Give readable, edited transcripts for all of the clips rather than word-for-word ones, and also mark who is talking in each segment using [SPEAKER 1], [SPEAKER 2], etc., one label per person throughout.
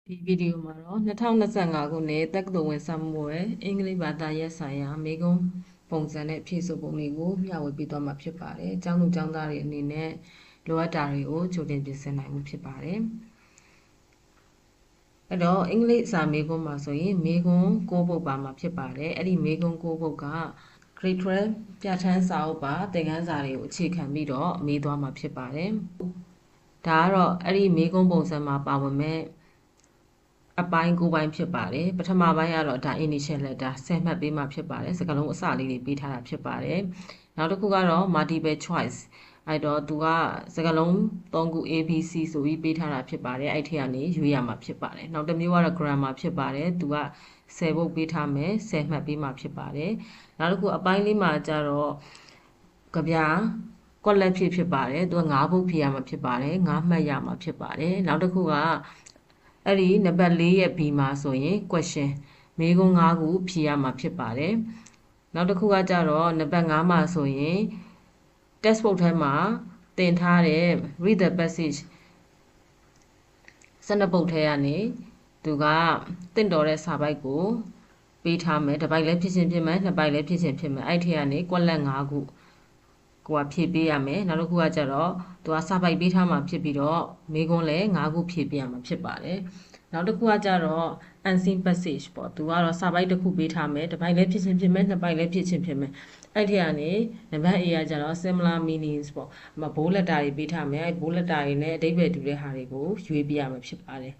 [SPEAKER 1] ဒီဗီဒီယိုမှာတော့2025ခုနှစ်တက္ကသိုလ်ဝင်စာမှုရဲ့အင်္ဂလိပ်ဘာသာရပ်ဆိုင်ရာမေကွန်းပုံစံနဲ့ဖြည့်ဆို့ပုံတွေကိုမျှဝေပေးသွားမှာဖြစ်ပါတယ်။ကျောင်းသူကျောင်းသားတွေအနေနဲ့လိုအပ်တာတွေကိုကြိုတင်ပြင်ဆင်နိုင်မှုဖြစ်ပါတယ်။အဲ့တော့အင်္ဂလိပ်စာမေကွန်းမှာဆိုရင်မေကွန်း9ပုဒ်ပါမှာဖြစ်ပါတယ်။အဲ့ဒီမေကွန်း9ပုဒ်က Grade 12ပြဋ္ဌာန်းစာအုပ်ပါသင်ခန်းစာတွေကိုအခြေခံပြီးတော့မေးသွားမှာဖြစ်ပါတယ်။ဒါကတော့အဲ့ဒီမေကွန်းပုံစံမှာပါဝင်မဲ့အပိုင်း9ပိုင်းဖြစ်ပါတယ်ပထမပိုင်းကတော့ဒါ initial letter 10မှတ်ပေးမှဖြစ်ပါတယ်စကားလုံးအစလေးတွေပေးထားတာဖြစ်ပါတယ်နောက်တစ်ခုကတော့ multiple choice အဲ့တော့သူကစကားလုံး3ခု ABC ဆိုပြီးပေးထားတာဖြစ်ပါတယ်အဲ့ထက်ကနေရွေးရမှာဖြစ်ပါတယ်နောက်တစ်မျိုးကတော့ grammar ဖြစ်ပါတယ်သူက10ပုဒ်ပေးထားမယ်10မှတ်ပေးမှဖြစ်ပါတယ်နောက်တစ်ခုအပိုင်းလေးမှာကျတော့ကြပြကွက်လက်ဖြစ်ပါတယ်သူက9ပုဒ်ဖြေရမှာဖြစ်ပါတယ်9မှတ်ရမှာဖြစ်ပါတယ်နောက်တစ်ခုကအဲ့ဒီနံပါတ်4ရဲ့ B မှာဆိုရင် question မေးခွန်း5ခုဖြေရမှာဖြစ်ပါတယ်နောက်တစ်ခုကကြတော့နံပါတ်5မှာဆိုရင် textbook ထဲမှာသင်ထားတဲ့ read the passage 12ပုဒ်ထဲကနေသူကသင်တော်တဲ့စာပိုက်ကိုပေးထားမယ်တစ်ပိုက်လည်းဖြစ်ချင်းဖြစ်မယ်နှစ်ပိုက်လည်းဖြစ်ချင်းဖြစ်မယ်အဲ့ထက်ကနေကွက်လက်5ခုကိုကဖြည့်ပေးရမယ်နောက်တစ်ခုကကြတော့သူကစာပိုက်ပေးထားမှာဖြစ်ပြီးတော့မေးခွန်းလည်း5ခုဖြည့်ပေးရမှာဖြစ်ပါတယ်နောက်တစ်ခုကကြတော့ unseen passage ပေါ့သူကတော့စာပိုက်တစ်ခုပေးထားမယ်တစ်ပိုက်လည်းဖြစ်ချင်းဖြစ်မယ်နှစ်ပိုက်လည်းဖြစ်ချင်းဖြစ်မယ်အဲ့ထက်ကနေနံပါတ် A ကကြတော့ similar meanings ပေါ့ဘိုးလက်တာတွေပေးထားမယ်အဲ့ဘိုးလက်တာတွေနဲ့အဓိပ္ပာယ်တူတဲ့ဟာတွေကိုရွေးပြရမှာဖြစ်ပါတယ်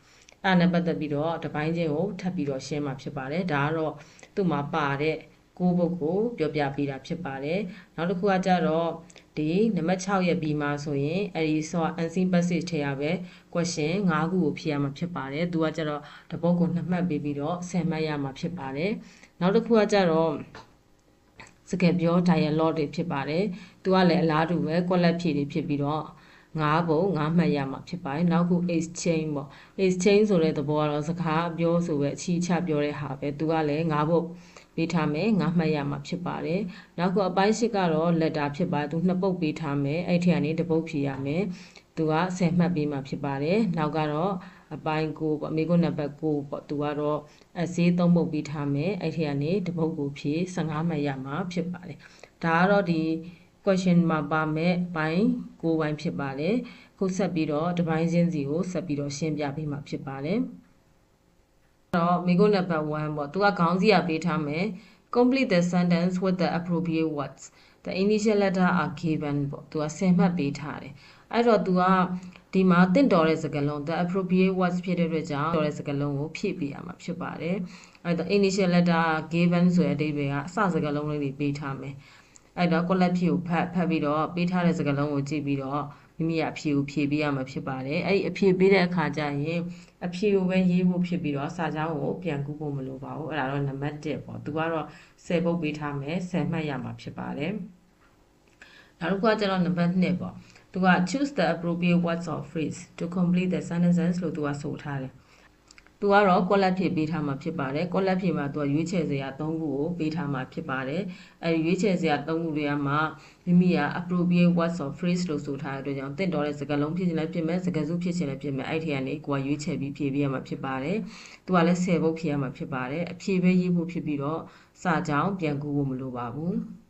[SPEAKER 1] အဲ့နဲ့ပတ်သက်ပြီးတော့တစ်ပိုင်းချင်းကိုထပ်ပြီးတော့ရှင်းမှာဖြစ်ပါတယ်ဒါကတော့သူ့မှာပါတဲ့ကိုးပုဒ်ကိုပြောပြပေးတာဖြစ်ပါတယ်နောက်တစ်ခုကကြတော့ဒီနံပါတ်6ရဲ့ B မှာဆိုရင်အဲဒီဆို unseen passage ထဲရပဲ question 5ခုကိုဖြေရမှာဖြစ်ပါတယ်သူကကြတော့တပုတ်ကို2မှတ်ပေးပြီးတော့10မှတ်ရမှာဖြစ်ပါတယ်နောက်တစ်ခုကကြတော့စကားပြော dialogue တွေဖြစ်ပါတယ်သူကလည်းအလားတူပဲကွက်လက်ဖြည့်တွေဖြစ်ပြီးတော့5ပုံ5မှတ်ရမှာဖြစ်ပါတယ်နောက်ခု exchange ပေါ့ exchange ဆိုတဲ့သဘောကတော့စကားပြောဆိုပဲအချီးချပြောတဲ့ဟာပဲသူကလည်း5ပုံပေးထားမယ်5မှတ်ရမှာဖြစ်ပါတယ်နောက်ကအပိုင်း8ကတော့ letter ဖြစ်ပါတယ်သူ2ပုတ်ပေးထားမယ်အဲ့ထက်ကနေ1ပုတ်ဖြေရမယ်သူက10မှတ်ပေးမှာဖြစ်ပါတယ်နောက်ကတော့အပိုင်း9ပေါ့အမေကွန်းနံပါတ်9ပေါ့သူကတော့အစည်း3ပုတ်ပေးထားမယ်အဲ့ထက်ကနေ1ပုတ်ကိုဖြေ15မှတ်ရမှာဖြစ်ပါတယ်ဒါကတော့ဒီ question မှာပါမဲ့ပိုင်း9ပိုင်းဖြစ်ပါတယ်ခုဆက်ပြီးတော့တစ်ပိုင်းချင်းစီကိုဆက်ပြီးတော့ရှင်းပြပေးမှာဖြစ်ပါတယ်တော့မိကုနံပါတ်1ပေါ့သူကခေါင်းစည်းရပေးထားမယ် complete the sentence with the appropriate words the initial letter are given ပေါ့သူက10မှတ်ပေးထားတယ်အဲ့တော့သူကဒီမှာတင့်တော်တဲ့စကားလုံး the appropriate words ဖြစ်တဲ့အတွက်ကြောင့်တော်တဲ့စကားလုံးကိုဖြည့်ပေးရမှာဖြစ်ပါတယ်အဲ့တော့ initial letter given ဆိုတဲ့အဓိပ္ပာယ်ကအစစကားလုံးလေးတွေပေးထားမယ်အဲ့တော့ collect ဖြည့်ကိုဖတ်ပြီးတော့ပေးထားတဲ့စကားလုံးကိုကြည့်ပြီးတော့မိမိကအဖြေကိုဖြည့်ပေးရမှာဖြစ်ပါတယ်အဲ့ဒီအဖြေပေးတဲ့အခါကျရင်အဖြေကိုပဲရေးဖို့ဖြစ်ပြီးတော့စာကြောင်းကိုပြန်ကူးဖို့မလိုပါဘူးအဲ့ဒါတော့နံပါတ်1ပေါ့သူကတော့10ပုတ်ပေးထားမယ်10မှတ်ရမှာဖြစ်ပါတယ်နောက်တစ်ခုကကျတော့နံပါတ်2ပေါ့သူက choose the appropriate words or phrase to complete the sentences လို့သူကဆိုထားတယ်သူကတော့ collect ဖြည့်ပေးထားမှာဖြစ်ပါတယ် collect ဖြည့်မှာသူကရွေးချယ်စရာ3ခုကိုပေးထားမှာဖြစ်ပါတယ်အဲဒီရွေးချယ်စရာ3ခုတွေကမှမိမိက appropriate words or phrase လို့ဆိုထားတဲ့အတွက်ကြောင့်တင့်တော်တဲ့စကားလုံးဖြစ်ချင်လည်းဖြစ်မယ်စကားစုဖြစ်ချင်လည်းဖြစ်မယ်အဲ့ဒီကနေကိုကရွေးချယ်ပြီးဖြည့်ပေးရမှာဖြစ်ပါတယ်သူကလည်း10ပုတ်ဖြည့်ရမှာဖြစ်ပါတယ်အဖြေပဲရေးဖို့ဖြစ်ပြီးတော့စာကြောင်းပြန်ကူးဖို့မလိုပါဘူး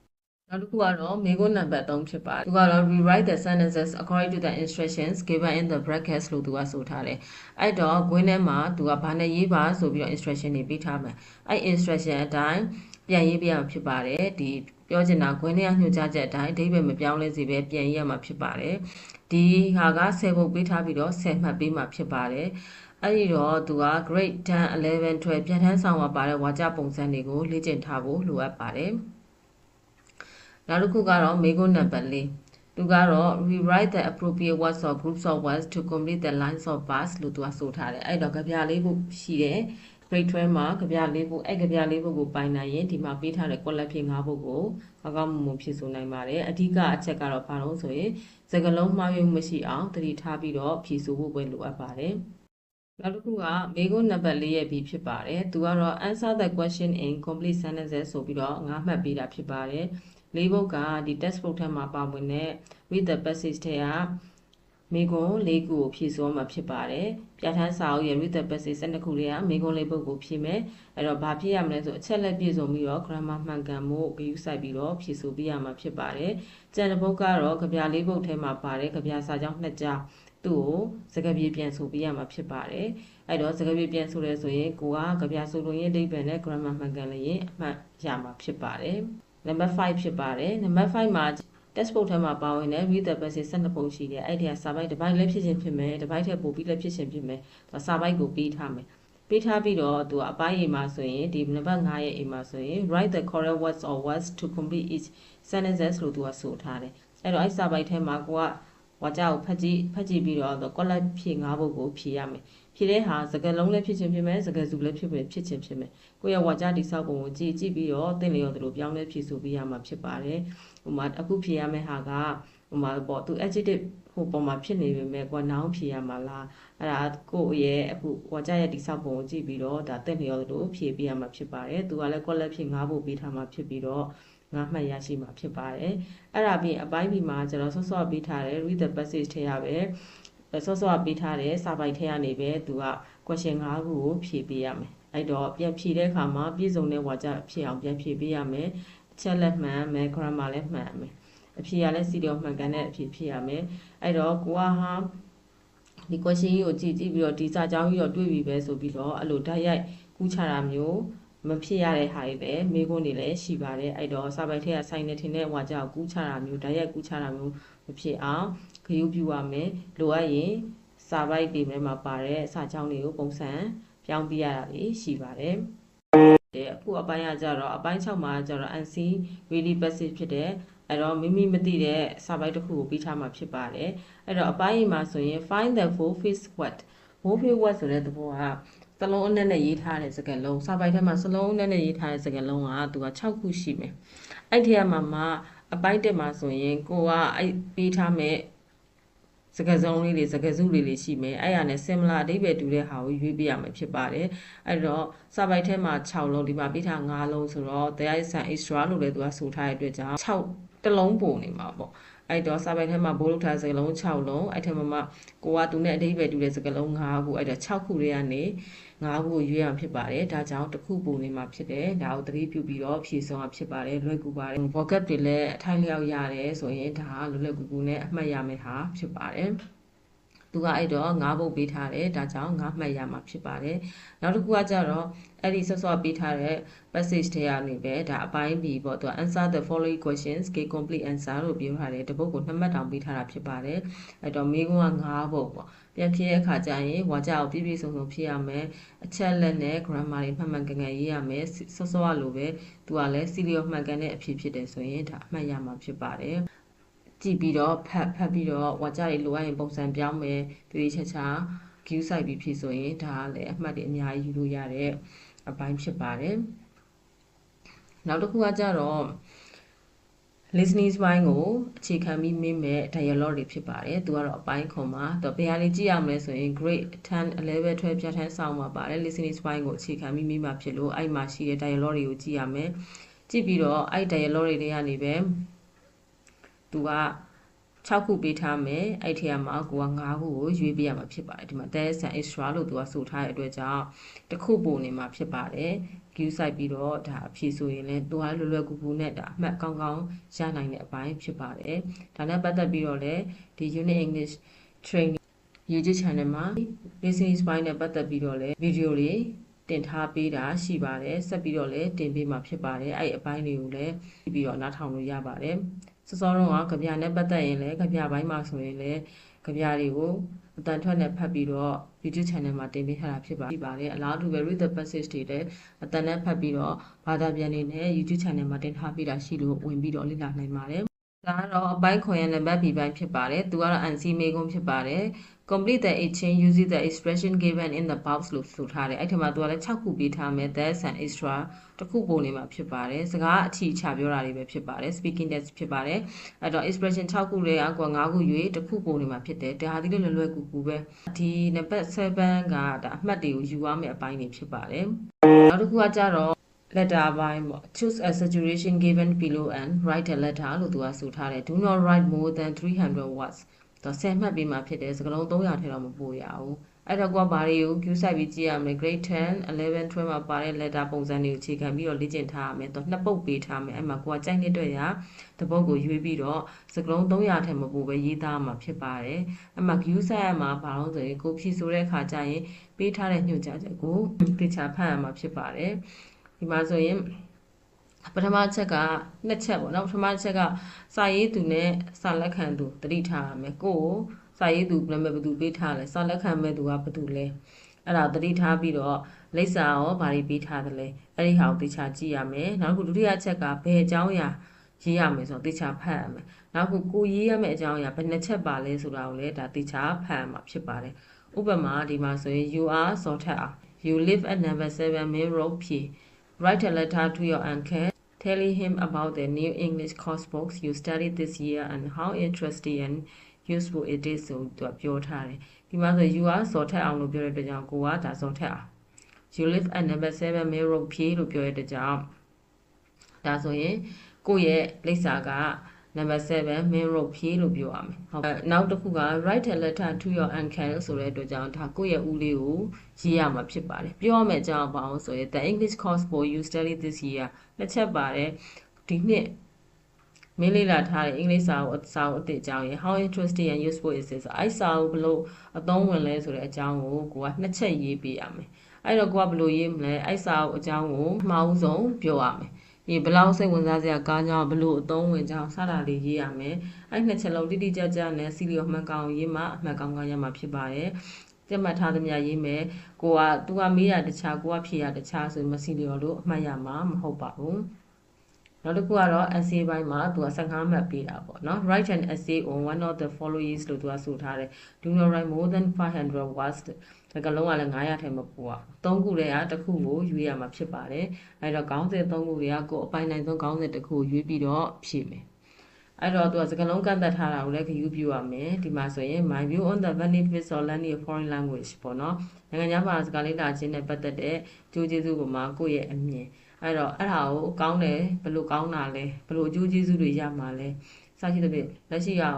[SPEAKER 1] နောက်တစ်ခုကတော့မေကွန်းနံပါတ်3ဖြစ်ပါတယ်သူကတော့ rewrite the sentences according to the instructions given in the brackets လို့သူကဆိုထားတယ်အဲ့တော့ဂွင်းထဲမှာသူကဘာနဲ့ရေးပါဆိုပြီးတော့ instruction တွေပေးထားမယ်အဲ့ instruction အတိုင်းပြန်ရေးပြရမှာဖြစ်ပါတယ်ဒီပြောချင်တာဂွင်းထဲကညွှန်ကြားချက်အတိုင်းအဓိပ္ပာယ်မပြောင်းလဲစေပဲပြန်ရေးရမှာဖြစ်ပါတယ်ဒီဟာက10ပုတ်ပေးထားပြီးတော့10မှတ်ပေးမှာဖြစ်ပါတယ်အဲ့ဒီတော့သူက grade 10 11 12ပြန်ထမ်းဆောင်မှာပါတဲ့ဝါကြပုံစံတွေကိုလေ့ကျင့်ထားဖို့လိုအပ်ပါတယ်နောက်တစ်ခုကတော့မေကွန်းနံပါတ်4သူကတော့ rewrite the appropriate words or groups of words to complete the lines of bars လို့သူကဆိုထားတယ်အဲ့တော့ကြပြလေးခုရှိတယ် grade 12မှာကြပြလေးခုအဲ့ကြပြလေးခုကိုပိုင်နိုင်ရင်ဒီမှာပေးထားတဲ့ collect ဖြည့်5ပုဒ်ကိုကောင်းမွန်မွန်ဖြည့်ဆိုနိုင်ပါတယ်အဓိကအချက်ကတော့ဘာလို့ဆိုရင်စကားလုံးမှားယွင်းမရှိအောင်သတိထားပြီးတော့ဖြည့်ဆိုဖို့ပဲလိုအပ်ပါတယ်နောက်တစ်ခုကမေကွန်းနံပါတ်4ရဲ့ B ဖြစ်ပါတယ်သူကတော့ answer the question in complete sentences ဆိုပြီးတော့5မှတ်ပေးတာဖြစ်ပါတယ်လေးပုဒ်ကဒီ textbook ထဲမှာပါဝင်တဲ့ read the passage ထဲက မေကွန်၄ခုကိုဖြည့်စွမ်းမှာဖြစ်ပါတယ်ပြဋ္ဌာန်းစာအုပ်ရဲ့ read the passage 12ခုလေးကမေကွန်လေးပုဒ်ကိုဖြည့်မယ်အဲ့တော့ဘာဖြည့်ရမလဲဆိုအချက်လက်ပြည့်စုံပြီးတော့ grammar မှန်ကန်မှုဂရုစိုက်ပြီးတော့ဖြည့်ဆိုပြရမှာဖြစ်ပါတယ်ကျန်တဲ့ပုဒ်ကတော့ကြပြလေးပုဒ်ထဲမှာပါတယ်ကြပြစာကြောင်း2ကြားသူ့ကိုစကားပြေပြန်ဆိုပြရမှာဖြစ်ပါတယ်အဲ့တော့စကားပြေပြန်ဆိုရဲဆိုရင်ကိုကကြပြဆိုလို့ရင်အဓိပ္ပာယ်နဲ့ grammar မှန်ကန်လည်းရင်အမှတ်ရမှာဖြစ်ပါတယ်နံပါတ်5ဖြစ်ပါတယ်နံပါတ်5မှာtextbook ထဲမှာပါဝင်တဲ့ read the passage 12ပုံရှိတယ်အဲ့ဒီကစာပိုက်တစ်ပိုက်လည်းဖြစ်ခြင်းဖြစ်မယ်တစ်ပိုက်ထက်ပိုပြီးလည်းဖြစ်ခြင်းဖြစ်မယ်သူစာပိုက်ကိုပေးထားမယ်ပေးထားပြီးတော့သူကအပိုင်း A မှာဆိုရင်ဒီနံပါတ်5ရဲ့ A မှာဆိုရင် write the correct words or words to complete each sentences လို့သူကဆိုထားတယ်အဲ့တော့အဲ့စာပိုက်ထဲမှာကိုကဝါကြကိုဖတ်ကြည့်ပြီးတော့ collect ဖြည့်5ပုဒ်ကိုဖြည့်ရမယ်ဖြည့်တဲ့ဟာစကားလုံးလည်းဖြစ်ခြင်းဖြစ်မယ်စကားစုလည်းဖြစ်ခြင်းဖြစ်မယ်ကိုယ့်ရဲ့ဝါကြတိဆောက်ပုံကိုကြည့်ပြီးတော့သင်လျော်သလိုပြောင်းလဲဖြည့်ဆိုပေးရမှာဖြစ်ပါတယ်ဟိုမှာအခုဖြည့်ရမယ့်ဟာကဟိုမှာပေါ့သူ adjective ဟိုပေါ်မှာဖြစ်နေပေမဲ့ကိုက noun ဖြည့်ရမှာလားအဲ့ဒါကိုယ့်ရဲ့အခုဝါကြရဲ့တိဆောက်ပုံကိုကြည့်ပြီးတော့ဒါသင်လျော်သလိုဖြည့်ပေးရမှာဖြစ်ပါတယ်သူကလည်း collect ဖြည့်5ပုဒ်ပေးထားမှာဖြစ်ပြီးတော့ငါမှတ်ရရှိမှာဖြစ်ပါတယ်အဲ့ဒါပြီးအပိုင်းပြီးမှာကျွန်တော်ဆော့ပေးထားတယ် read the passage ထဲရပဲဆော့ပေးထားတယ်စာပိုက်ထဲကနေပဲသူက question 5ခုကိုဖြည့်ပေးရမယ်အဲ့တော့ပြန်ဖြည့်တဲ့အခါမှာပြည့်စုံတဲ့ဝါကြဖြည့်အောင်ပြန်ဖြည့်ပေးရမယ်အချက်လက်မှန်မယ် grammar လည်းမှန်ရမယ်အဖြေရလည်းစီတော့မှန်ကန်တဲ့အဖြေဖြည့်ရမယ်အဲ့တော့ကိုကဟာဒီ question ကြီးကိုကြည့်ပြီးတော့ဒီစာကြောင်းကြီးတော့တွေ့ပြီပဲဆိုပြီးတော့အဲ့လိုဓာတ်ရိုက်ကူးချတာမျိုးမဖြစ်ရတဲ့ဟာတွေလည်းမိကုန်းတွေလည်းရှိပါတယ်အဲ့တော့စာပိုက်ထဲကဆိုင်နေထင်တဲ့ဝါကြကိုကူးချတာမျိုးဓာတ်ရိုက်ကူးချတာမျိုးမဖြစ်အောင်ဂရုပြုရမယ်လိုအပ်ရင်စာပိုက်တွေမှာပါတဲ့စာကြောင်းတွေကိုပုံစံပြောင်းပြရတာတွေရှိပါတယ်အခုအပိုင်းကကြတော့အပိုင်း6မှာကြတော့ unseen really passive ဖြစ်တဲ့အဲ့တော့မိမိမသိတဲ့စာပိုက်တစ်ခုကိုပြီးထားမှာဖြစ်ပါတယ်အဲ့တော့အပိုင်းမှာဆိုရင် find the full face word full face word ဆိုတဲ့သဘောကစလုံးအနက်နဲ့ရေးထားတဲ့စကားလုံးစာပိုက်ထဲမှာစလုံးအနက်နဲ့ရေးထားတဲ့စကားလုံးကသူက6ခုရှိမယ်အဲ့ထဲမှာအပိုင်း1မှာဆိုရင်ကိုကအဲ့ပေးထားမဲ့စကားစုံလေးတွေစကားစုလေးရှိမယ်အဲ့ရနဲ့ similar အဓိပ္ပာယ်တူတဲ့ဟာကိုရွေးပြရမှာဖြစ်ပါတယ်အဲ့တော့စာပိုက်ထဲမှာ6လုံးဒီမှာပေးထား5လုံးဆိုတော့ there is an extra လို့လည်းသူကဆိုထားတဲ့အတွက်ကြောင့်6တလုံးပုံနေမှာပေါ့အဲ့တော့စာပိုက်ထဲမှာဘိုးလုပ်ထားစကားလုံး6လုံးအဲ့ထက်မှာကိုကသူနဲ့အဓိပ္ပာယ်တူတဲ့စကားလုံး5ခုအဲ့တော့6ခုတွေကနေ5ခုကိုရွေးရမှာဖြစ်ပါတယ်ဒါကြောင့်တစ်ခုပုံနေမှာဖြစ်တယ်ဒါကိုသတိပြုပြီးတော့ဖြည့်ဆုံးရဖြစ်ပါတယ်လွယ်ကူပါတယ် vocab တွေလည်းအထိုင်လျောက်ရတယ်ဆိုရင်ဒါလွယ်လွယ်ကူကူနဲ့အမှတ်ရမယ့်ဟာဖြစ်ပါတယ်သူကအဲ့တော့5ပုတ်ပေးထားတယ်ဒါကြောင့်5မှတ်ရမှာဖြစ်ပါတယ်နောက်တစ်ခုကကြတော့အဲ့ဒီဆော့ပေးထားတဲ့ passage ထဲကနေပဲဒါအပိုင်း B ပေါ့သူက answer the following questions get complete answer လို့ပြောထားတယ်တပုတ်ကို2မှတ်တောင်ပေးထားတာဖြစ်ပါတယ်အဲ့တော့မိကုန်းက5ပုတ်ပေါ့ပြန်ဖြည့်တဲ့အခါကျရင်ဝါကြကိုပြည့်ပြည့်စုံစုံဖြည့်ရမယ်အချက်လက်နဲ့ grammar တွေမှန်မှန်ကန်ကန်ရေးရမယ်ဆော့လိုပဲသူကလည်း serial မှန်ကန်တဲ့အဖြစ်ဖြစ်တယ်ဆိုရင်ဒါအမှတ်ရမှာဖြစ်ပါတယ်ကြည့်ပြီးတော့ဖတ်ပြီးတော့ဝါကြတွေလိုအပ်ရင်ပုံစံပြောင်းမယ်တိတိကျကျ queue စိုက်ပြီးဖြည့်ဆိုရင်ဒါကလည်းအမှတ်တွေအများကြီးယူလို့ရတဲ့အပိုင်းဖြစ်ပါတယ်နောက်တစ်ခုကကြတော့ listening ပိုင်းကိုအခြေခံပြီးမေးမဲ့ dialogue တွေဖြစ်ပါတယ်သူကတော့အပိုင်းခွန်မှာတော့ဘယ်ဟာလေးကြည့်ရမလဲဆိုရင် grade 10 11 12ပြဋ္ဌာန်းဆောင်မှာပါတယ် listening ပိုင်းကိုအခြေခံပြီးမေးမှာဖြစ်လို့အဲ့မှာရှိတဲ့ dialogue တွေကိုကြည့်ရမယ်ကြည့်ပြီးတော့အဲ့ dialogue တွေကနေပဲသူက6ခုပေးထားမယ်အဲ့ထဲမှာကိုက5ခုကိုရွေးပေးရမှာဖြစ်ပါတယ်ဒီမှာ there is an extra လို့သူကဆိုထားတဲ့အတွက်ကြောင့်တစ်ခုပုံနေမှာဖြစ်ပါတယ် queue စိုက်ပြီးတော့ဒါအဖြေဆိုရင်လည်းသူကလွယ်လွယ်ကူကူနဲ့ဒါအမှတ်ကောင်းကောင်းရနိုင်တဲ့အပိုင်းဖြစ်ပါတယ်ဒါနဲ့ပတ်သက်ပြီးတော့လည်းဒီ Unit English Training YouTube channel မှာ listening ပိုင်းနဲ့ပတ်သက်ပြီးတော့လည်းဗီဒီယိုတွေတင်ထားပေးတာရှိပါတယ်ဆက်ပြီးတော့လည်းတင်ပေးမှာဖြစ်ပါတယ်အဲ့အပိုင်းတွေကိုလည်းပြီးတော့နားထောင်လို့ရပါတယ်စောစောတော့ကကြပြနဲ့ပတ်သက်ရင်လည်းကြပြပိုင်းမှာဆိုရင်လည်းကြပြတွေကိုအတန်ထွက်နဲ့ဖတ်ပြီးတော့ YouTube channel မှာတင်ပေးထားတာဖြစ်ပါတယ်အလားတူပဲ read the passage တွေလည်းအတန်နဲ့ဖတ်ပြီးတော့ဘာသာပြန်နေနဲ့ YouTube channel မှာတင်ထားပေးတာရှိလို့ဝင်ပြီးတော့လေ့လာနိုင်ပါတယ်ဒါကတော့အပိုင်းခွန်ရနံပါတ် B ပိုင်းဖြစ်ပါတယ်သူကတော့ unseen မေးခွန်းဖြစ်ပါတယ် complete the exchange using the expression given in the box လို့ဆိုထားတယ်အဲ့ထက်မှာသူကလည်း6ခုပေးထားမယ် that's an extra တစ်ခုပုံနေမှာဖြစ်ပါတယ်စကားအထီးချပြောတာတွေပဲဖြစ်ပါတယ် speaking test ဖြစ်ပါတယ်အဲ့တော့ expression 6ခုလေးကကို5ခုရွေးတစ်ခုပုံနေမှာဖြစ်တယ်ဒါဟာဒီလိုလွယ်ကူကူပဲဒီနံပါတ်7ကဒါအမှတ်တွေကိုယူရမယ့်အပိုင်းတွေဖြစ်ပါတယ်နောက်တစ်ခုကကြတော့ letter ပိုင်းပေါ့ choose a situation given below and write a letter လို့သူကဆိုထားတယ် do not write more than 300 words တော့10မှတ်ပြီးမှဖြစ်တယ်စကလုံး300ထဲတော့မပို့ရဘူးအဲ့တော့ကိုကဘာတွေကို view site ပြီးကြည့်ရမလဲ grade 10 11 12မှာပါတဲ့ letter ပုံစံတွေကိုအခြေခံပြီးတော့လေ့ကျင့်ထားရမယ်တော့နှစ်ပုတ်ပေးထားမယ်အဲ့မှာကိုကကြိုက်တဲ့အတွက်ရတပုတ်ကိုရွေးပြီးတော့စကလုံး300ထဲမပို့ပဲရေးသားမှာဖြစ်ပါတယ်အဲ့မှာ view site မှာဘာလို့ဆိုရင်ကိုဖြည့်ဆိုတဲ့အခါကျရင်ပေးထားတဲ့ညွှန်ကြားချက်ကိုသေချာဖတ်ရမှာဖြစ်ပါတယ်ဒီမှာဆိုရင်ပထမအချက်ကနှစ်ချက်ပေါ့နော်ပထမအချက်ကစာရေးသူနဲ့စာလက်ခံသူတတိထားရမယ်ကိုစာရေးသူနာမည်ဘယ်သူပေးထားလဲစာလက်ခံမဲ့သူကဘယ်သူလဲအဲ့ဒါတတိထားပြီးတော့လိပ်စာရောဘာတွေပေးထားသလဲအဲ့ဒီဟာကိုသေချာကြည့်ရမယ်နောက်တစ်ခုဒုတိယအချက်ကဘယ်အကြောင်းအရာရေးရမယ်ဆိုတော့သေချာဖတ်ရမယ်နောက်တစ်ခုကိုရေးရမယ့်အကြောင်းအရာဘယ်နှချက်ပါလဲဆိုတာကိုလည်းဒါသေချာဖတ်ရမှာဖြစ်ပါတယ်ဥပမာဒီမှာဆိုရင် you are စောထက်အောင် you live at number 7 Main Road P write a letter to your uncle telling him about the new English course books you studied this year and how interesting and useful it is ဆိုသူကပြောထားတယ်ဒီမှာဆို you are စောထက်အောင်လို့ပြောတဲ့အတွက်ကြောင့်ကိုကဒါစောထက်အောင် you live at number 7 Main Road P လို့ပြောတဲ့အတွက်ကြောင့်ဒါဆိုရင်ကိုရဲ့လိပ်စာက number 7 Main Road P လို့ပြောရမယ်ဟုတ်နောက်တစ်ခုက write a letter to your uncle ဆိုတဲ့အတွက်ကြောင့်ဒါကိုရဲ့ဦးလေးကိုရေးရမှာဖြစ်ပါတယ်ပြောရမယ့်အကြောင်းပါအောင်ဆိုရင် the English course book you studied this year နှစ်ချက်ပါတယ်ဒီနှစ်မင်းလေးလာထားတဲ့အင်္ဂလိပ်စာကိုအသစ်အကြောင်းရယ် how interesting and useful is this အဲ့စာကိုဘလို့အသုံးဝင်လဲဆိုတဲ့အကြောင်းကိုကနှစ်ချက်ရေးပေးရမယ်အဲ့တော့ကိုကဘလို့ရေးမလဲအဲ့စာကိုအကြောင်းကိုမှားဦးဆုံးပြောရမယ်ဒီဘလောက်စိတ်ဝင်စားစရာကားကြောင်းဘလို့အသုံးဝင်ကြောင်းစတာလေးရေးရမယ်အဲ့နှစ်ချက်လုံးတိတိကျကျနဲ့စီလီယိုမှန်ကောင်ရေးမှအမှန်ကောင်ရမှာဖြစ်ပါတယ်တက်မှတ်ထားသမျှရေးမယ်ကိုကသူကမေးရတခြားကိုကဖြေရတခြားဆိုမစီလီယိုလို့အမှတ်ရမှာမဟုတ်ပါဘူးနောက်တစ်ခုကတော့ essay ဘိုင်းမှာသူက15မှတ်ပေးတာပေါ့နော် write an essay on one of the following လို့သူကဆိုထားတယ် do not write more than 500 words ဒါကလုံးကလည်း900ထဲမပို့อ่ะ3ခုတည်းကတစ်ခုကိုရွေးရမှာဖြစ်ပါတယ်အဲ့တော့ခေါင်းစဉ်3ခုတွေကကိုအပိုင်နိုင်ဆုံးခေါင်းစဉ်တစ်ခုရွေးပြီးတော့ဖြည့်မယ်အဲ့တော့သူကစကားလုံးကန့်သက်ထားတာကိုလည်းဂရုပြုရမယ်ဒီမှာဆိုရင် my view on the benefits of learning a foreign language ပေါ့နော်နိုင်ငံခြားဘာသာစကားလေးလာခြင်းနဲ့ပတ်သက်တဲ့ကျိုးကျေးဇူးပေါ်မှာကိုယ့်ရဲ့အမြင်အဲ့တော့အဲ့ဒါကိုကောင်းတယ်ဘယ်လိုကောင်းတာလဲဘယ်လိုအကျိုးကျေးဇူးတွေရမှာလဲစသဖြင့်လက်ရှိရော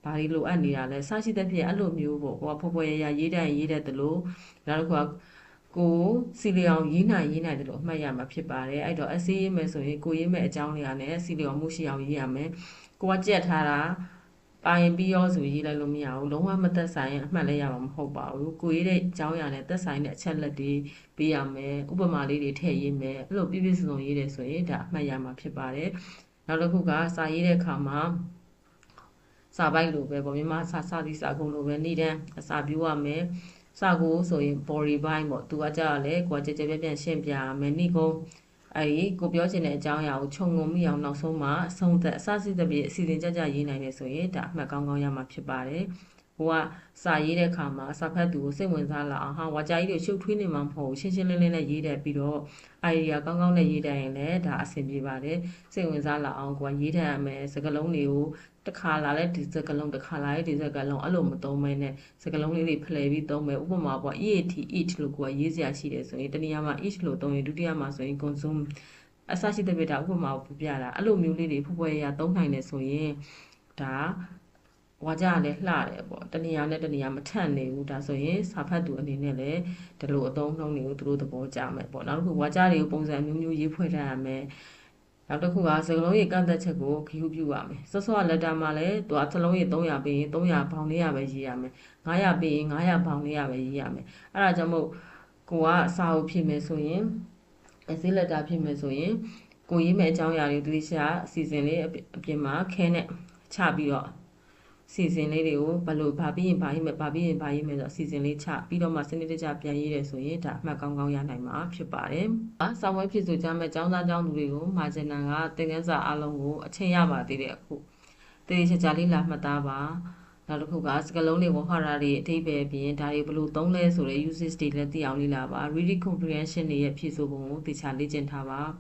[SPEAKER 1] ဘာတွေလိုအပ်နေတာလဲစရှိသဖြင့်အဲ့လိုမျိုးပေါ့ဟိုကဖွယ်ဖွယ်ရရေးတတ်တယ်လို့နောက်တစ်ခုကကိုစီလီအောင်ရေးနိုင်တယ်လို့အမှတ်ရမှာဖြစ်ပါတယ်အဲ့တော့ essay ရေးမယ်ဆိုရင်ကိုရေးမယ်အကြောင်းတွေကလည်းစီလီအောင်မှုရှိအောင်ရေးရမယ်ကိုကကြက်ထားတာပါရင်ပြီးရောဆိုရေးလိုက်လို့မရဘူးလုံးဝမသက်ဆိုင်ရင်အမှတ်လည်းရမှာမဟုတ်ပါဘူးကိုရေးတဲ့အကြောင်းအရာနဲ့သက်ဆိုင်တဲ့အချက်လက်တွေပေးရမယ်ဥပမာလေးတွေထည့်ရေးမယ်အဲ့လိုပြည့်ပြည့်စုံစုံရေးတယ်ဆိုရင်ဒါအမှတ်ရမှာဖြစ်ပါတယ်နောက်တစ်ခုကစာရေးတဲ့အခါမှာစာပိုက်လိုပဲပေါ့မြန်မာစာသီးစာကုန်းလိုပဲနေ့တန်းအစာပြိုးရမယ်စာကိုဆိုရင် body ဘိုင်းပေါ့သူကကြာလဲကိုကကြကြပြပြရှင်းပြရမယ်နေ့ကုန်းအဲဒီကိုပြောချင်တဲ့အကြောင်းအရာကိုခြုံငုံမိအောင်နောက်ဆုံးမှအဆုံးသက်အစစစ်တဲ့ပြည့်အစီအစဉ်ကြကြရေးနိုင်တယ်ဆိုရင်ဒါအမှတ်ကောင်းရမှာဖြစ်ပါတယ်ဟိုကစာရေးတဲ့အခါမှာစာဖတ်သူကိုစိတ်ဝင်စားလာအောင်ဟာဝါကြကြီးတွေရှုပ်ထွေးနေမှာမဟုတ်ရှင်းရှင်းလင်းလင်းနဲ့ရေးတတ်ပြီးတော့ idea ကောင်းနဲ့ရေးတတ်ရင်လည်းဒါအဆင်ပြေပါတယ်စိတ်ဝင်စားလာအောင်ကိုကရေးတတ်ရမယ်စကားလုံးတွေကိုတစ်ခါလာလဲဒီစကားလုံးတစ်ခါလာလဲဒီစကားလုံးအဲ့လိုမသုံးမဲနဲ့စကားလုံးလေးတွေဖလှယ်ပြီးသုံးမယ်ဥပမာပေါ့ eat လို့ကိုကရေးစရာရှိတယ်ဆိုရင်တနည်းအားဖြင့် eat လို့သုံးရင်ဒုတိယမှာဆိုရင် consume အစရှိတဲ့ပြတာဥပမာကိုပြတာအဲ့လိုမျိုးလေးတွေဖွယ်ဖွယ်ရသုံးနိုင်တယ်ဆိုရင်ဒါဝါကြလည်းလှတယ်ပေါ့တဏှာနဲ့တဏှာမထန့်နေဘူးဒါဆိုရင်စာဖတ်သူအနေနဲ့လည်းဒီလိုအသုံးနှုန်းတွေကိုသူတို့သဘောကျမယ်ပေါ့နောက်တစ်ခုဝါကြတွေကိုပုံစံမျိုးမျိုးရေးဖွဲ့ထားရမယ်နောက်တစ်ခုကစကလုံးရေကန့်သက်ချက်ကိုဂရုပြုရမယ်စောစောကလက်တာမှာလည်းသူကစလုံးရေ300ပေးရင်300ပေါင်လေးရပဲရေးရမယ်900ပေးရင်900ပေါင်လေးရပဲရေးရမယ်အဲ့ဒါကြောင့်မို့ကိုကစာအုပ်ဖြည့်မယ်ဆိုရင်essay letter ဖြည့်မယ်ဆိုရင်ကိုရေးမယ့်အကြောင်းအရာတွေသူရှာအစီအစဉ်လေးအပြင်မှာခဲနဲ့ချပြီးတော့စီစဉ်လေးတွေကိုဘလို့ဗာပြီးရင်ဗာရေးမယ်ဗာပြီးရင်ဗာရေးမယ်ဆိုအစီအစဉ်လေးချပြီးတော့မှစနစ်တကျပြန်ရေးတယ်ဆိုရင်ဒါအမှတ်ကောင်းရနိုင်မှာဖြစ်ပါတယ်။စာဝဲဖြစ်ဆိုကြမဲ့ကျောင်းသားကျောင်းသူတွေကိုမာဂျင်နန်ကသင်ခန်းစာအလုံးကိုအချိန်ရပါသေးတယ်အခု။တတိချာလေးလာမှတ်သားပါ။နောက်တစ်ခုကစကားလုံးတွေဝဟရာတွေအဓိပ္ပာယ်ပြင်ဒါတွေဘလို့သုံးလဲဆိုတဲ့ usage တွေလည်းသိအောင်လေ့လာပါ reading comprehension တွေရဲ့ဖြည့်ဆိုပုံကိုသိချလေ့ကျင့်ထားပါ။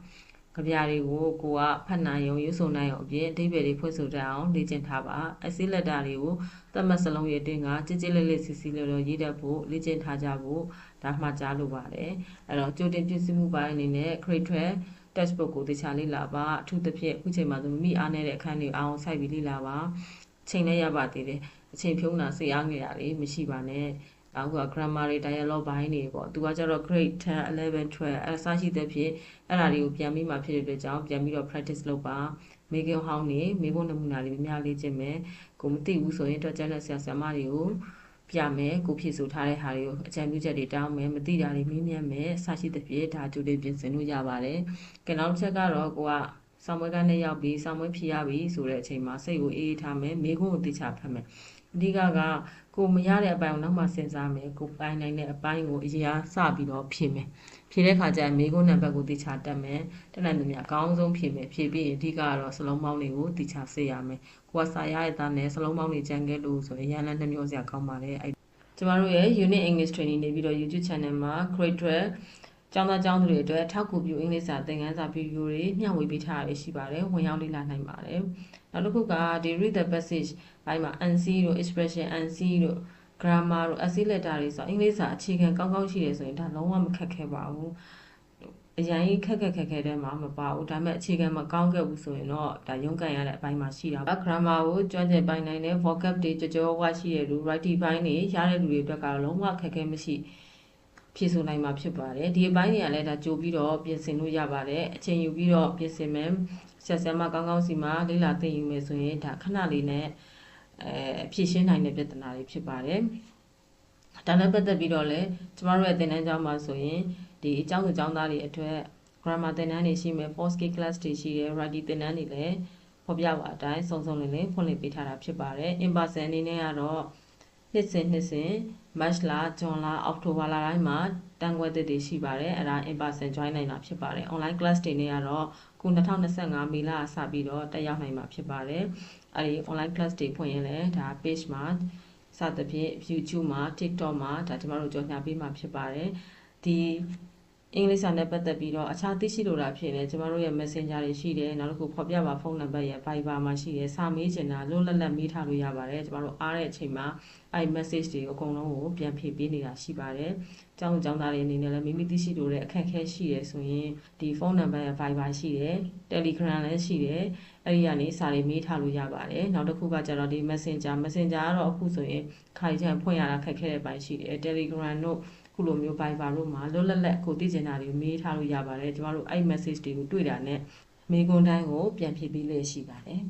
[SPEAKER 1] ကြပြတွေကိုကိုကဖတ်နိုင်ရုံဆိုနိုင်အောင်အပြင်အဓိပ္ပာယ်တွေဖွင့်ဆိုတတ်အောင်လေ့ကျင့်ထားပါessay letter တွေကိုသတ်မှတ်စလုံးရဲ့တင်းကကြည်ကြည်လေးလေးစီစီလေးတော့ရေးတတ်ဖို့လေ့ကျင့်ထားကြဖို့ဒါမှကြားလို့ပါတယ်အဲ့တော့ကြိုတင်ပြင်ဆင်မှုပိုင်းအနေနဲ့ grade 12 textbook ကိုတခြားလေ့လာပါအထူးသဖြင့်အခုချိန်မှာဆိုမိအားနေတဲ့အခန်းတွေအောင်စိုက်ပြီးလေ့လာပါချိန်နဲ့ရပါသေးတယ် အချိန်ဖြုံးတာစိတ်အားငယ်တာတွေမရှိပါနဲ့နောက်က grammar တွေ dialogue ဘိုင်းတွေပေါ့သူကကျတော့ grade 10 11 12အဲအစရှိတဲ့ဖြစ်အဲ့ဒါတွေကိုပြန်ပြီးမှဖြစ်တဲ့အတွက်ကြောင့်ပြန်ပြီးတော့ practice လုပ်ပါမေကွန်ဟောင်းနေမေကွန်နမူနာတွေများလေးခြင်းပဲကိုမသိဘူးဆိုရင်တော့ကျန်တဲ့ဆရာဆရာမတွေကိုပြမယ်ကိုဖြည့်ဆို့ထားတဲ့ဟာတွေကိုအကြံပြုချက်တွေတောင်းမယ်မသိတာတွေမေးမြန်းမယ်အစရှိတဲ့ဖြစ်ဒါကြိုတင်ပြင်ဆင်လို့ရပါတယ်ကဲနောက်တစ်ချက်ကတော့ကိုကဆောင်းပွဲကနေရောက်ပြီးဆောင်းပွဲဖြည့်ရပြီဆိုတဲ့အချိန်မှာစိတ်ကိုအေးထားမယ်မေကွန်ကိုသိချဖတ်မယ်အဓိကကိုမရတဲ့အပိုင်းကိုနောက်မှစဉ်းစားမယ်ကိုပိုင်းနိုင်တဲ့အပိုင်းကိုအရင်စပြီးတော့ဖြည့်မယ်ဖြည့်တဲ့ခါကျရင်မေကွန်းနံပါတ်ကိုသိချတက်မယ်တက်နိုင်သမျှအကောင်းဆုံးဖြည့်မယ်ဖြည့်ပြီးအဓိကကတော့စလုံးပေါင်းတွေကိုသိချစေရမယ်ကိုကစာရတဲ့သားနဲ့စလုံးပေါင်းတွေကြံခဲ့လို့ဆိုရင်ရန်လည်းနှမျောစရာကောင်းပါတယ်အဲ့ကျမတို့ရဲ့ Unit English Training နေပြီးတော့ YouTube Channel မှာ Grade 12ကျောင်းသားကျောင်းသူတွေအတွက်ထောက်ကူပြုအင်္ဂလိပ်စာသင်ခန်းစာဗီဒီယိုတွေမျှဝေပေးထားရရှိပါတယ်ဝင်ရောက်လေ့လာနိုင်ပါတယ်နောက်တစ်ခုကဒီ read the passage ဘိုင်းမှာ NC တို့ expression NC တို့ grammar တို့ essay letter တွေဆိုအင်္ဂလိပ်စာအခြေခံကောင်းကောင်းရှိတယ်ဆိုရင်ဒါလုံးဝမခက်ခဲပါဘူးအရင်ခက်ခဲတဲ့မှာမပါဘူးဒါပေမဲ့အခြေခံမကောင်းခဲ့ဘူးဆိုရင်တော့ဒါရုန်းကန်ရတဲ့အပိုင်းမှာရှိတာပါ grammar ကိုကျွမ်းကျင်ပိုင်နိုင်တဲ့ vocab တွေကြောဝရှိတဲ့လူ writing ဘိုင်းတွေရတဲ့လူတွေအတွက်ကတော့လုံးဝခက်ခဲမရှိဖြည့်ဆို့နိုင်မှာဖြစ်ပါတယ်ဒီအပိုင်းတွေကလည်းဒါကြိုပြီးတော့ပြင်ဆင်လို့ရပါတယ်အချိန်ယူပြီးတော့ပြင်ဆင်မယ်ဆက်ဆက်မကောင်းကောင်းစီမှာလေ့လာသင်ယူမယ်ဆိုရင်ဒါခဏလေးနဲ့ဖြည့်ရှင်းနိုင်တဲ့ပြဿနာတွေဖြစ်ပါတယ်ဒါနဲ့ပတ်သက်ပြီးတော့လည်းကျမတို့ရဲ့သင်တန်းကျောင်းမှာဆိုရင်ဒီအကြောင်းသူကျောင်းသားတွေအတွက် grammar သင်တန်းတွေရှိမယ် post class တွေရှိတယ် writing သင်တန်းတွေလည်းဖော်ပြပါအတိုင်းစုံစုံလင်လင်ဖွင့်လှစ်ပေးထားတာဖြစ်ပါတယ် in person အနေနဲ့ကတော့နှစ်စဉ် March လ June လ October လတိုင်းမှာတန်းခွဲသစ်တွေရှိပါတယ်အဲ့ဒါ in person join နိုင်တာဖြစ်ပါတယ် online class တွေနဲ့ကတော့ခု2025မေလစပြီးတော့တက်ရောက်နိုင်မှာဖြစ်ပါတယ်အဲ့ဒီ online class တွေဖွင့်ရင်လည်းဒါ page မှာစသဖြင့် YouTube မှာ TikTok မှာဒါကျမတို့ကြော်ညာပေးမှာဖြစ်ပါတယ်ဒီအင်္ဂလိပ်စာနဲ့ပတ်သက်ပြီးတော့အခြားသိရှိလိုတာဖြစ်နေကျမတို့ရဲ့ Messenger တွေရှိတယ်နောက်တစ်ခုဖော်ပြပါဖုန်းနံပါတ်ရဲ့ Viber မှာရှိတယ်စာမေးချင်တာလွတ်လပ်လပ်မေးထားလို့ရပါတယ်ကျမတို့အားတဲ့အချိန်မှာအဲ့ message တွေအကုန်လုံးကိုပြန်ဖြည့်ပေးနေတာရှိပါတယ်ကျောင်းသားတွေအနေနဲ့လည်းမိမိသိရှိလိုတဲ့အခက်အခဲရှိတယ်ဆိုရင်ဒီဖုန်းနံပါတ်ရဲ့ Viber ရှိတယ် Telegram လည်းရှိတယ်အဲ့ဒီကနေစာတွေမေးထားလို့ရပါတယ်နောက်တစ်ခုကကျတော့ဒီ Messenger ကတော့အခုဆိုရင်ခိုင်ချန်ဖွင့်ရတာခက်ခဲတဲ့ပိုင်းရှိတယ် Telegram တို့ခုလိုမျိုး Viber တို့မှာလွတ်လပ်ကိုသိချင်တာတွေမေးထားလို့ရပါတယ်ကျမတို့အဲ့ message တွေကိုတွေ့တာနဲ့မေးခွန်းတိုင်းကိုပြန်ဖြည့်ပေးလို့ရှိပါတယ်